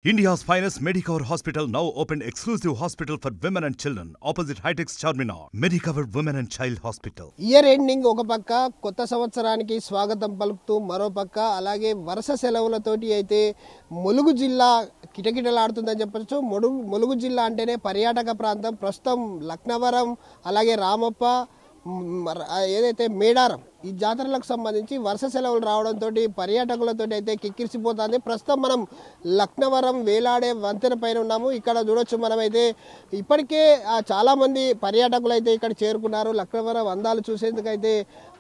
India's finest Medicover Hospital now opened exclusive hospital for women and children opposite High-Tech Charminar. Medicover Women and Child Hospital. Year ending ఒక పక్క కొత్త సంవత్సరానికి స్వాగతం పలుకుతూ మరో పక్క అలాగే వరుస సెలవులతోటి అయితే ములుగు జిల్లా కిటకిటలాడుతుందని చెప్పొచ్చు. ములుగు జిల్లా అంటేనే పర్యాటక ప్రాంతం. ప్రస్తుతం లక్నవరం అలాగే రామప్ప ఏదైతే మేడారం ఈ జాతరలకు సంబంధించి వరుస సెలవులు రావడంతో పర్యాటకులతో అయితే కిక్కిరిసిపోతుంది. ప్రస్తుతం మనం లక్నవరం వేలాడే వంతెన పైన ఉన్నాము. ఇక్కడ చూడొచ్చు మనమైతే ఇప్పటికే చాలామంది పర్యాటకులు అయితే ఇక్కడ చేరుకున్నారు. లక్నవరం అందాలు చూసేందుకైతే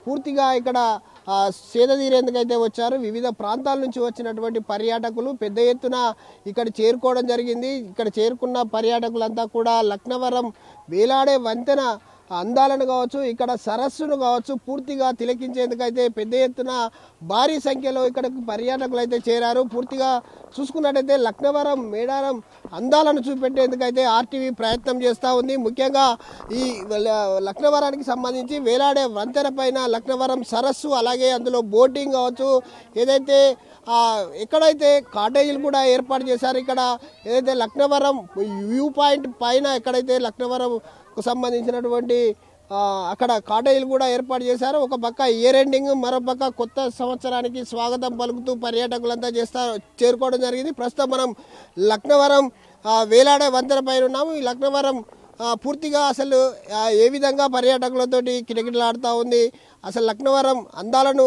పూర్తిగా ఇక్కడ సేద తీరేందుకైతే వచ్చారు. వివిధ ప్రాంతాల నుంచి వచ్చినటువంటి పర్యాటకులు పెద్ద ఎత్తున ఇక్కడ చేరుకోవడం జరిగింది. ఇక్కడ చేరుకున్న పర్యాటకులంతా కూడా లక్నవరం వేలాడే వంతెన అందాలను కావచ్చు, ఇక్కడ సరస్సును కావచ్చు పూర్తిగా తిలకించేందుకైతే పెద్ద ఎత్తున భారీ సంఖ్యలో ఇక్కడికి పర్యాటకులు అయితే చేరారు. పూర్తిగా చూసుకున్నట్టయితే లక్నవరం మేడారం అందాలను చూపెట్టేందుకైతే ఆర్టీవీ ప్రయత్నం చేస్తూ ఉంది. ముఖ్యంగా ఈ లక్నవరానికి సంబంధించి వేలాడే వంతెన పైన లక్నవరం సరస్సు అలాగే అందులో బోటింగ్ కావచ్చు, ఏదైతే ఎక్కడైతే కాటేజీలు కూడా ఏర్పాటు చేశారు. ఇక్కడ ఏదైతే లక్నవరం వ్యూ పాయింట్ పైన ఎక్కడైతే లక్నవరం సంబంధించినటువంటి అక్కడ కాటేజీలు కూడా ఏర్పాటు చేశారు. ఒక పక్క ఇయర్ ఎండింగ్, మరో పక్క కొత్త సంవత్సరానికి స్వాగతం పలుకుతూ పర్యాటకులంతా చేరుకోవడం జరిగింది. ప్రస్తుతం మనం లక్నవరం వేలాడే వంతెన పైన ఉన్నాము. ఈ లక్నవరం పూర్తిగా అసలు ఏ విధంగా పర్యాటకులతోటి కిటకిటలాడుతూ ఉంది. అసలు లక్నవరం అందాలను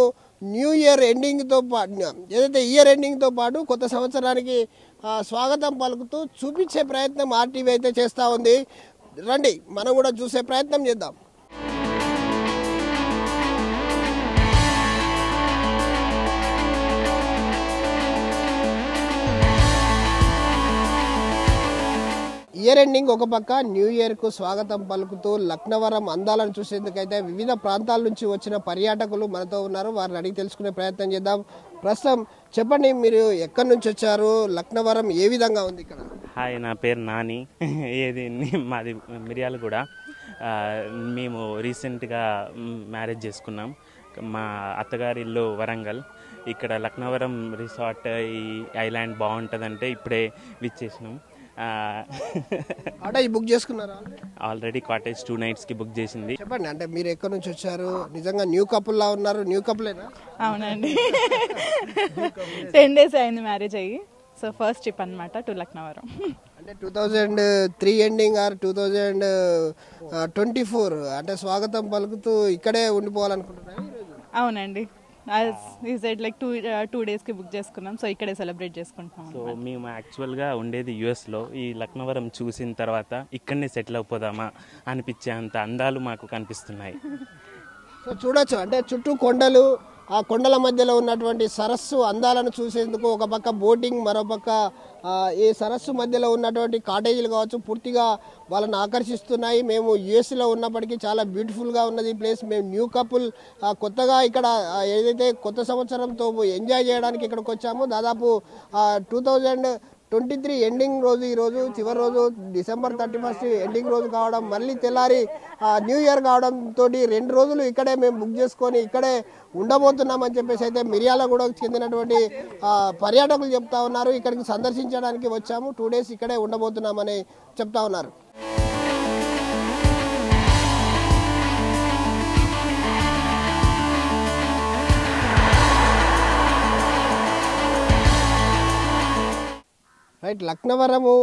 న్యూ ఇయర్ ఎండింగ్తో పాటు ఏదైతే ఇయర్ ఎండింగ్తో పాటు కొత్త సంవత్సరానికి స్వాగతం పలుకుతూ చూపించే ప్రయత్నం ఆర్టీవీ అయితే చేస్తూ ఉంది. రండి మనం కూడా చూసే ప్రయత్నం చేద్దాం. ఇయర్ ఎండింగ్ ఒక పక్క న్యూ ఇయర్కు స్వాగతం పలుకుతూ లక్నవరం అందాలను చూసేందుకైతే వివిధ ప్రాంతాల నుంచి వచ్చిన పర్యాటకులు మనతో ఉన్నారు. వారిని అడిగి తెలుసుకునే ప్రయత్నం చేద్దాం. ప్రస్తుతం చెప్పండి, మీరు ఎక్కడి నుంచి వచ్చారు? లక్నవరం ఏ విధంగా ఉంది ఇక్కడ? హాయ్, నా పేరు నాని. ఏది మాది మిర్యాలగూడ. మేము రీసెంట్గా మ్యారేజ్ చేసుకున్నాం. మా అత్తగారి ఇల్లు వరంగల్. ఇక్కడ లక్నవరం రిసార్ట్ ఈ ఐలాండ్ బాగుంటుందంటే ఇప్పుడే విచ్చేసినాం. కాటేజ్ బుక్ చేసుకున్నారా? ఆల్రెడీ కాటేజ్ 2 nights బుక్ చేసింది. చెప్పండి, అంటే మీరు ఎక్కడి నుంచి వచ్చారు? నిజంగా న్యూ కపుల్ లా ఉన్నారు. న్యూ కపులేనా? అవునండి, 10 days అయింది మ్యారేజ్ అయ్యి. సో ఫస్ట్ ట్రిప్ అనమాట టు లక్నవరం. అంటే 2003 ఎండింగ్ ఆర్ 2024 అంటే స్వాగతం పలుకుతూ ఇక్కడే ఉండిపోవాలనుకుంటున్నాను. అవునండి, లైక్ 2 days బుక్ చేసుకున్నాం. సో ఇక్కడే సెలబ్రేట్ చేసుకుంటాం. సో మేము యాక్చువల్గా ఉండేది యుఎస్లో. ఈ లక్నవరం చూసిన తర్వాత ఇక్కడనే సెటిల్ అయిపోదామా అనిపించే అంత అందాలు మాకు కనిపిస్తున్నాయి. సో చూడొచ్చు, అంటే చుట్టూ కొండలు, ఆ కొండల మధ్యలో ఉన్నటువంటి సరస్సు అందాలను చూసేందుకు ఒక పక్క బోటింగ్, మరో పక్క ఈ సరస్సు మధ్యలో ఉన్నటువంటి కాటేజీలు కావచ్చు పూర్తిగా వాళ్ళని ఆకర్షిస్తున్నాయి. మేము యుఎస్లో ఉన్నప్పటికీ చాలా బ్యూటిఫుల్గా ఉన్నది ఈ ప్లేస్. మేము న్యూ కపుల్ కొత్తగా ఇక్కడ ఏదైతే కొత్త సంవత్సరంతో ఎంజాయ్ చేయడానికి ఇక్కడికి వచ్చాము. దాదాపు 2023 ఎండింగ్ రోజు, ఈరోజు చివరి రోజు, December 31 ఎండింగ్ రోజు కావడం, మళ్ళీ తెల్లారి న్యూ ఇయర్ కావడంతో 2 రోజులు ఇక్కడే మేము బుక్ చేసుకొని ఇక్కడే ఉండబోతున్నామని చెప్పేసి అయితే మిర్యాలగూడకు చెందినటువంటి పర్యాటకులు చెప్తా ఉన్నారు. ఇక్కడికి సందర్శించడానికి వచ్చాము, 2 days ఇక్కడే ఉండబోతున్నామని చెప్తా ఉన్నారు. రైట్, లక్నవరము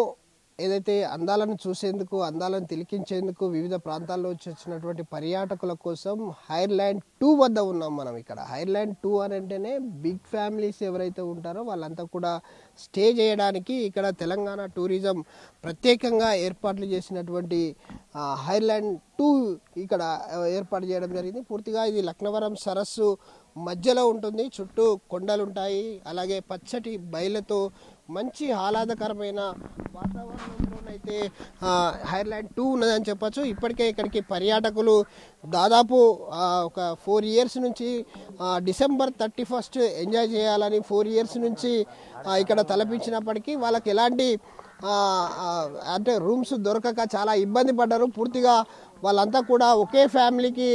ఏదైతే అందాలను చూసేందుకు, అందాలను తిలకించేందుకు వివిధ ప్రాంతాల్లో వచ్చినటువంటి పర్యాటకుల కోసం హైర్లాండ్ 2 వద్ద ఉన్నాం మనం. ఇక్కడ హైర్లాండ్ 2 అని అంటేనే బిగ్ ఫ్యామిలీస్ ఎవరైతే ఉంటారో వాళ్ళంతా కూడా స్టే చేయడానికి ఇక్కడ తెలంగాణ టూరిజం ప్రత్యేకంగా ఏర్పాట్లు చేసినటువంటి హైర్లాండ్ 2 ఇక్కడ ఏర్పాటు చేయడం జరిగింది. పూర్తిగా ఇది లక్నవరం సరస్సు మధ్యలో ఉంటుంది. చుట్టూ కొండలు ఉంటాయి, అలాగే పచ్చటి బయలతో మంచి ఆహ్లాదకరమైన వాతావరణంలోనైతే హైర్లాండ్ 2 ఉన్నదని చెప్పచ్చు. ఇప్పటికే ఇక్కడికి పర్యాటకులు దాదాపు ఒక 4 years నుంచి December 31 ఎంజాయ్ చేయాలని 4 years నుంచి ఇక్కడ తలపించినప్పటికీ వాళ్ళకి ఎలాంటి అంటే రూమ్స్ దొరకక చాలా ఇబ్బంది పడ్డారు. పూర్తిగా వాళ్ళంతా కూడా ఒకే ఫ్యామిలీకి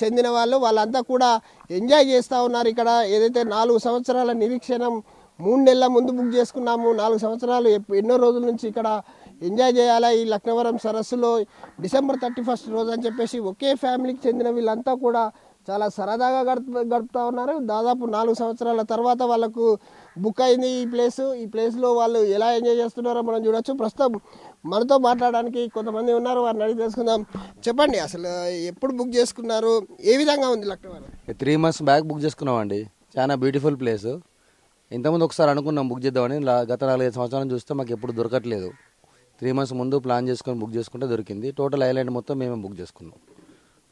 చెందిన వాళ్ళు, వాళ్ళంతా కూడా ఎంజాయ్ చేస్తూ ఉన్నారు. ఇక్కడ ఏదైతే 4 సంవత్సరాల నిరీక్షణం 3 నెలల ముందు బుక్ చేసుకున్నాము, 4 సంవత్సరాలు ఎన్నో రోజుల నుంచి ఇక్కడ ఎంజాయ్ చేయాలా ఈ లక్నవరం సరస్సులో డిసెంబర్ 31 రోజు అని చెప్పేసి ఒకే ఫ్యామిలీకి చెందిన వీళ్ళంతా కూడా చాలా సరదాగా గడుపుతూ ఉన్నారు. దాదాపు 4 సంవత్సరాల తర్వాత వాళ్ళకు బుక్ అయింది ఈ ప్లేస్లో వాళ్ళు ఎలా ఎంజాయ్ చేస్తున్నారో మనం చూడొచ్చు. ప్రస్తుతం మనతో మాట్లాడడానికి కొంతమంది ఉన్నారు, వారిని అడిగి తెలుసుకుందాం. చెప్పండి, అసలు ఎప్పుడు బుక్ చేసుకున్నారు, ఏ విధంగా ఉంది లక్నవరం? 3 months బ్యాక్ బుక్ చేసుకున్నామండి. చాలా బ్యూటిఫుల్ ప్లేస్. ఇంతకుముందు ఒకసారి అనుకున్నాం బుక్ చేద్దామని, గత 4-5 సంవత్సరాల చూస్తే మాకు ఎప్పుడు దొరకట్లేదు. 3 months ముందు ప్లాన్ చేసుకొని బుక్ చేసుకుంటే దొరికింది. టోటల్ ఐలాండ్ మొత్తం మేమే బుక్ చేసుకున్నాం.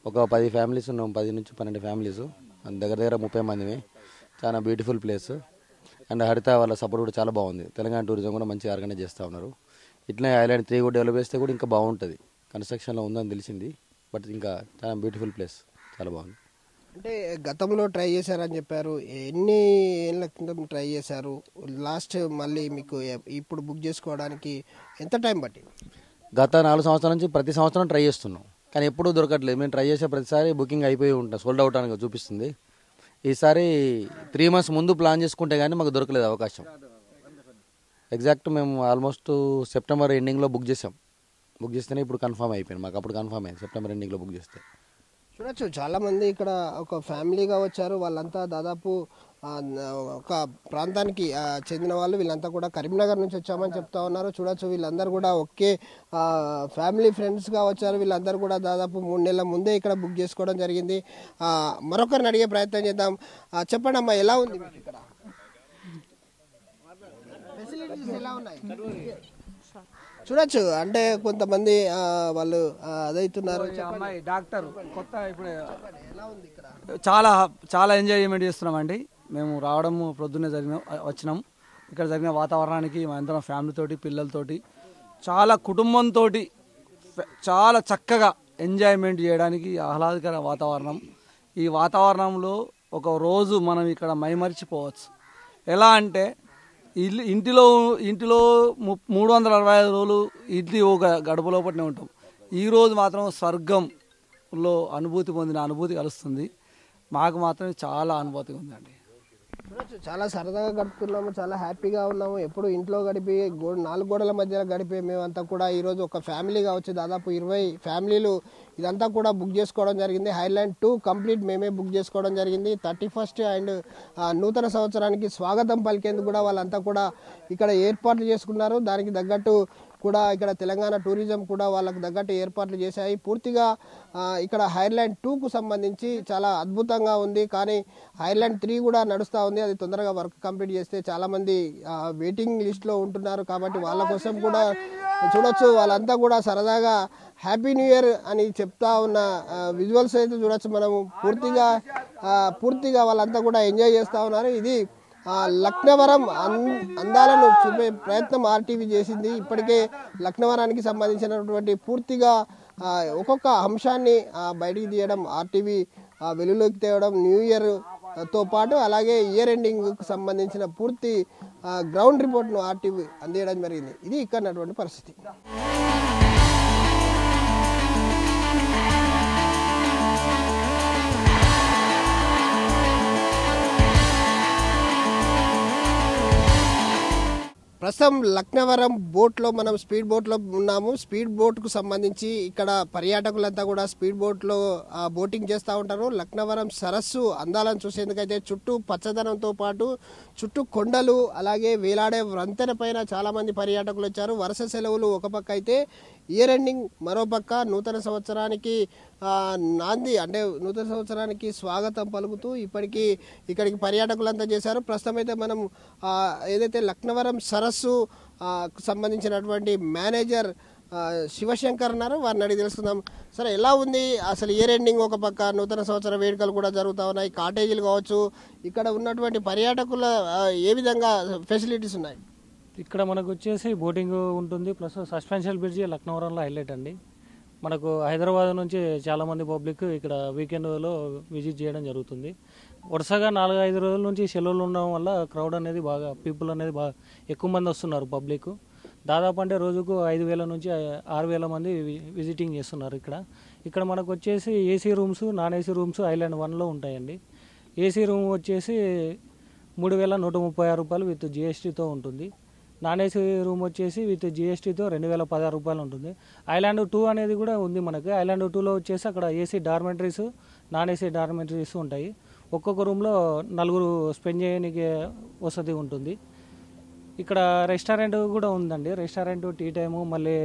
ఒక 10 ఫ్యామిలీస్ ఉన్నాం, 10 నుంచి 12 ఫ్యామిలీస్, దగ్గర 30 మందిమే. చాలా బ్యూటిఫుల్ ప్లేస్. అండ్ హరిత వాళ్ళ సపోర్ట్ కూడా చాలా బాగుంది. తెలంగాణ టూరిజం కూడా మంచిగా ఆర్గనైజ్ చేస్తూ ఉన్నారు. ఇట్లా ఐలాండ్ 3 కూడా డెవలప్ చేస్తే కూడా ఇంకా బాగుంటుంది. కన్స్ట్రక్షన్లో ఉందని తెలిసింది, బట్ ఇంకా చాలా బ్యూటిఫుల్ ప్లేస్, చాలా బాగుంది. అంటే గతంలో ట్రై చేశారని చెప్పారు, ఎన్ని ఏళ్ళ క్రితం ట్రై చేశారు? లాస్ట్ మళ్ళీ మీకు ఇప్పుడు బుక్ చేసుకోవడానికి ఎంత టైం పట్టింది? గత 4 సంవత్సరాల నుంచి ప్రతి సంవత్సరం ట్రై చేస్తున్నాం, కానీ ఎప్పుడూ దొరకట్లేదు. మేము ట్రై చేసే ప్రతిసారి బుకింగ్ అయిపోయి ఉంటాం, సోల్డ్ అవుట్ అని చూపిస్తుంది. ఈసారి 3 months ముందు ప్లాన్ చేసుకుంటే కానీ మాకు దొరకలేదు అవకాశం. ఎగ్జాక్ట్ మేము ఆల్మోస్ట్ సెప్టెంబర్ ఎండింగ్లో బుక్ చేసాం. బుక్ చేస్తేనే ఇప్పుడు కన్ఫర్మ్ అయిపోయింది మాకు. అప్పుడు కన్ఫర్మ్ అయింది సెప్టెంబర్ ఎండింగ్లో బుక్ చేస్తే. చూడొచ్చు, చాలామంది ఇక్కడ ఒక ఫ్యామిలీగా వచ్చారు. వాళ్ళంతా దాదాపు ఒక ప్రాంతానికి చెందిన వాళ్ళు. వీళ్ళంతా కూడా కరీంనగర్ నుంచి వచ్చామని చెప్తా ఉన్నారు. చూడొచ్చు, వీళ్ళందరూ కూడా ఒకే ఫ్యామిలీ ఫ్రెండ్స్గా వచ్చారు. వీళ్ళందరూ కూడా దాదాపు 3 నెలల ముందే ఇక్కడ బుక్ చేసుకోవడం జరిగింది. మరొకరిని అడిగే ప్రయత్నం చేద్దాం. చెప్పండి అమ్మా, ఎలా ఉంది మీకు ఇక్కడ ఫెసిలిటీస్ ఎలా ఉన్నాయి? చూడొచ్చు, అంటే కొంతమంది వాళ్ళు అదవుతున్నారు. అమ్మాయి డాక్టర్ కొత్త ఇప్పుడు చాలా చాలా ఎంజాయ్మెంట్ చేస్తున్నామండి. మేము రావడం ప్రొద్దున్నే వచ్చినాం. ఇక్కడ జరిగిన వాతావరణానికి అందరం ఫ్యామిలీతోటి పిల్లలతోటి చాలా కుటుంబంతో చాలా చక్కగా ఎంజాయ్మెంట్ చేయడానికి ఆహ్లాదకర వాతావరణం. ఈ వాతావరణంలో ఒక రోజు మనం ఇక్కడ మైమరిచిపోవచ్చు. ఎలా అంటే ఇంటిలో 365 రోజులు ఇంటి ఒక గడప లోపలనే ఉంటాం. ఈరోజు మాత్రం స్వర్గంలో అనుభూతి పొందిన అనుభూతి కలుస్తుంది. మాకు మాత్రం చాలా అనుభూతి ఉందండి. చూడొచ్చు, చాలా సరదాగా గడుపుతున్నాము, చాలా హ్యాపీగా ఉన్నాము. ఎప్పుడు ఇంట్లో గడిపి 4 గోడల మధ్య గడిపే మేమంతా కూడా ఈరోజు ఒక ఫ్యామిలీగా వచ్చి దాదాపు 20 ఫ్యామిలీలు ఇదంతా కూడా బుక్ చేసుకోవడం జరిగింది. హైలాండ్ 2 కంప్లీట్ మేమే బుక్ చేసుకోవడం జరిగింది. 31st అండ్ నూతన సంవత్సరానికి స్వాగతం పలికేందుకు కూడా వాళ్ళంతా కూడా ఇక్కడ ఏర్పాట్లు చేసుకున్నారు. దానికి తగ్గట్టు కూడా ఇక్కడ తెలంగాణ టూరిజం కూడా వాళ్ళకు తగ్గట్టు ఏర్పాట్లు చేశాయి. పూర్తిగా ఇక్కడ హైలాండ్ 2కు సంబంధించి చాలా అద్భుతంగా ఉంది. కానీ హైలాండ్ 3 కూడా నడుస్తూ ఉంది. అది తొందరగా వర్క్ కంప్లీట్ చేస్తే చాలామంది వెయిటింగ్ లిస్ట్లో ఉంటున్నారు. కాబట్టి వాళ్ళ కోసం కూడా చూడొచ్చు, వాళ్ళంతా కూడా సరదాగా హ్యాపీ న్యూ ఇయర్ అని చెప్తా ఉన్న విజువల్స్ అయితే చూడొచ్చు. మనము పూర్తిగా వాళ్ళంతా కూడా ఎంజాయ్ చేస్తూ ఉన్నారు. ఇది లక్నవరం అందాలను చూపే ప్రయత్నం ఆర్టీవీ చేసింది. ఇప్పటికే లక్నవరానికి సంబంధించినటువంటి పూర్తిగా ఒక్కొక్క అంశాన్ని బయటికి తీయడం, ఆర్టీవీ వెలుగులోకి తేవడం, న్యూ ఇయర్తో పాటు అలాగే ఇయర్ ఎండింగ్కు సంబంధించిన పూర్తి గ్రౌండ్ రిపోర్ట్ను ఆర్టీవీ అందించడం జరిగింది. ఇది ఇక్కడ ఉన్నటువంటి పరిస్థితి. ప్రస్తుతం లక్నవరం బోట్లో మనం స్పీడ్ బోట్లో ఉన్నాము. స్పీడ్ బోట్కు సంబంధించి ఇక్కడ పర్యాటకులంతా కూడా స్పీడ్ బోట్లో బోటింగ్ చేస్తూ ఉంటారు. లక్నవరం సరస్సు అందాలను చూసేందుకైతే చుట్టూ పచ్చదనంతో పాటు చుట్టూ కొండలు, అలాగే వేలాడే వంతెన పైన చాలామంది పర్యాటకులు వచ్చారు. వరుస సెలవులు ఒక పక్క అయితే ఇయర్ ఎండింగ్ మరోపక్క నూతన సంవత్సరానికి నాంది, అంటే నూతన సంవత్సరానికి స్వాగతం పలుకుతూ ఇక్కడికి పర్యాటకులంతా చేశారు. ప్రస్తుతం అయితే మనం ఏదైతే లక్నవరం సరస్సు సంబంధించినటువంటి మేనేజర్ శివశంకర్ ఉన్నారు, వారిని అడిగి తెలుసుకుందాం. సరే, ఎలా ఉంది అసలు ఇయర్ ఎండింగ్ ఒక పక్క నూతన సంవత్సర వేడుకలు కూడా జరుగుతూ ఉన్నాయి, కాటేజీలు కావచ్చు, ఇక్కడ ఉన్నటువంటి పర్యాటకుల ఏ విధంగా ఫెసిలిటీస్ ఉన్నాయి? ఇక్కడ మనకు వచ్చేసి బోటింగ్ ఉంటుంది, ప్లస్ సస్పెన్షన్ బ్రిడ్జి లక్నవరంలో హైలైట్ అండి. మనకు హైదరాబాద్ నుంచి చాలామంది పబ్లిక్ ఇక్కడ వీకెండ్లో విజిట్ చేయడం జరుగుతుంది. వరుసగా 4-5 రోజుల నుంచి సెలవులు ఉండడం వల్ల క్రౌడ్ అనేది పీపుల్ అనేది బాగా ఎక్కువ మంది వస్తున్నారు. పబ్లిక్ దాదాపు అంటే రోజుకు 5,000 నుంచి 6,000 మంది విజిటింగ్ చేస్తున్నారు. ఇక్కడ మనకు వచ్చేసి AC rooms, non AC rooms island 1లో ఉంటాయండి. ఏసీ రూమ్ వచ్చేసి 3,136 రూపాయలు విత్ జిఎస్టీతో ఉంటుంది. నాన్ ఏసీ రూమ్ వచ్చేసి విత్ జిఎస్టీతో 2,016 రూపాయలు ఉంటుంది. ఐలాండ్ 2 అనేది కూడా ఉంది మనకి. ఐలాండ్ 2లో వచ్చేసి అక్కడ AC dormitories, non AC dormitories ఉంటాయి. ఒక్కొక్క రూమ్లో 4 స్పెండ్ చేయడానికి వసతి ఉంటుంది. ఇక్కడ రెస్టారెంట్ కూడా ఉందండి. రెస్టారెంట్, టీ టైము, మళ్ళీ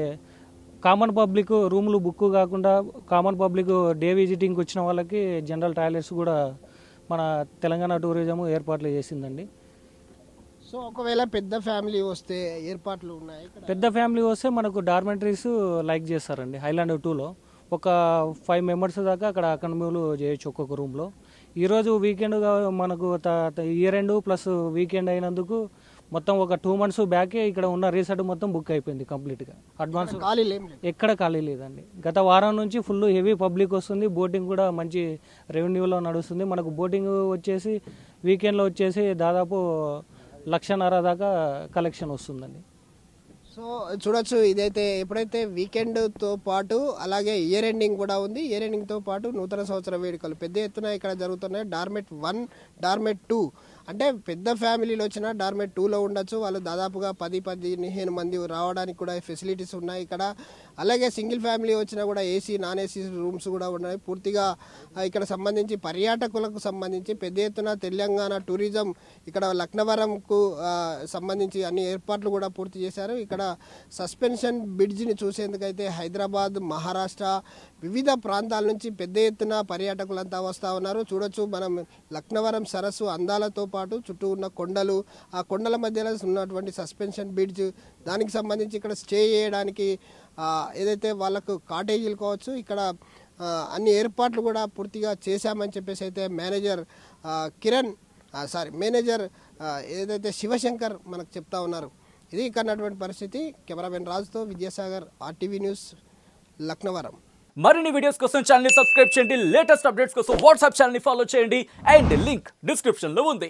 కామన్ పబ్లిక్ రూములు బుక్ కాకుండా కామన్ పబ్లిక్ డే విజిటింగ్కి వచ్చిన వాళ్ళకి జనరల్ టాయిలెట్స్ కూడా మన తెలంగాణ టూరిజం ఏర్పాట్లు చేసిందండి. సో ఒకవేళ పెద్ద ఫ్యామిలీ వస్తే ఏర్పాట్లు ఉన్నాయి? పెద్ద ఫ్యామిలీ వస్తే మనకు డార్మెంటరీస్ లైక్ చేస్తారండి. ఐలాండ్ 2లో ఒక 5 మెంబర్స్ దాకా అక్కడ అకాడమీలు చేయొచ్చు ఒక్కొక్క రూమ్లో. ఈరోజు వీకెండ్ మనకు ఇయర్ ఎండ్ ప్లస్ వీకెండ్ అయినందుకు మొత్తం ఒక 2 మంత్స్ బ్యాకే ఇక్కడ ఉన్న రిసార్ట్ మొత్తం బుక్ అయిపోయింది కంప్లీట్గా. అడ్వాన్స్ ఎక్కడ ఖాళీ లేదండి. గత వారం నుంచి ఫుల్ హెవీ పబ్లిక్ వస్తుంది. బోటింగ్ కూడా మంచి రెవెన్యూలో నడుస్తుంది. మనకు బోటింగ్ వచ్చేసి వీకెండ్లో వచ్చేసి దాదాపు 1,50,000 దాకా కలెక్షన్ వస్తుందండి. సో చూడొచ్చు, ఇదైతే ఎప్పుడైతే వీకెండ్తో పాటు అలాగే ఇయర్ ఎండింగ్ కూడా ఉంది. ఇయర్ ఎండింగ్తో పాటు నూతన సంవత్సర వేడుకలు పెద్ద ఎత్తున ఇక్కడ జరుగుతున్నాయి. డార్మెట్ 1, డార్మెట్ 2 అంటే పెద్ద ఫ్యామిలీలు వచ్చిన డార్మెట్ 2లో ఉండొచ్చు. వాళ్ళు దాదాపుగా 10-15 మంది రావడానికి కూడా ఫెసిలిటీస్ ఉన్నాయి ఇక్కడ. అలాగే సింగిల్ ఫ్యామిలీ వచ్చినా కూడా ఏసీ, నాన్ ఏసీ రూమ్స్ కూడా ఉన్నాయి. పూర్తిగా ఇక్కడ సంబంధించి పర్యాటకులకు సంబంధించి పెద్ద ఎత్తున తెలంగాణ టూరిజం ఇక్కడ లక్నవరంకు సంబంధించి అన్ని ఏర్పాట్లు కూడా పూర్తి చేశారు. ఇక్కడ సస్పెన్షన్ బ్రిడ్జిని చూసేందుకైతే హైదరాబాద్, మహారాష్ట్ర వివిధ ప్రాంతాల నుంచి పెద్ద ఎత్తున పర్యాటకులంతా వస్తూ ఉన్నారు. చూడొచ్చు మనం లక్నవరం సరస్సు అందాలతో పాటు చుట్టూ ఉన్న కొండలు, ఆ కొండల మధ్యలో ఉన్నటువంటి సస్పెన్షన్ బ్రిడ్జ్, దానికి సంబంధించి ఇక్కడ స్టే చేయడానికి ఏదైతే వాళ్ళకు కాటేజీలు కావచ్చు, ఇక్కడ అన్ని ఏర్పాట్లు కూడా పూర్తిగా చేశామని చెప్పేసి అయితే మేనేజర్ ఏదైతే శివశంకర్ మనకు చెప్తా ఉన్నారు. ఇది ఇక్కడ ఉన్నటువంటి పరిస్థితి. కెమెరామెన్ రాజుతో విద్యాసాగర్, RTV న్యూస్, లక్నవరం. మరిన్ని వీడియోస్ కోసం ఛానల్ ని సబ్స్క్రైబ్ చేయండి. లేటెస్ట్ అప్డేట్స్ కోసం వాట్సాప్ ఛానల్ ని ఫాలో చేయండి. అండ్ లింక్ డిస్క్రిప్షన్ లో ఉంది.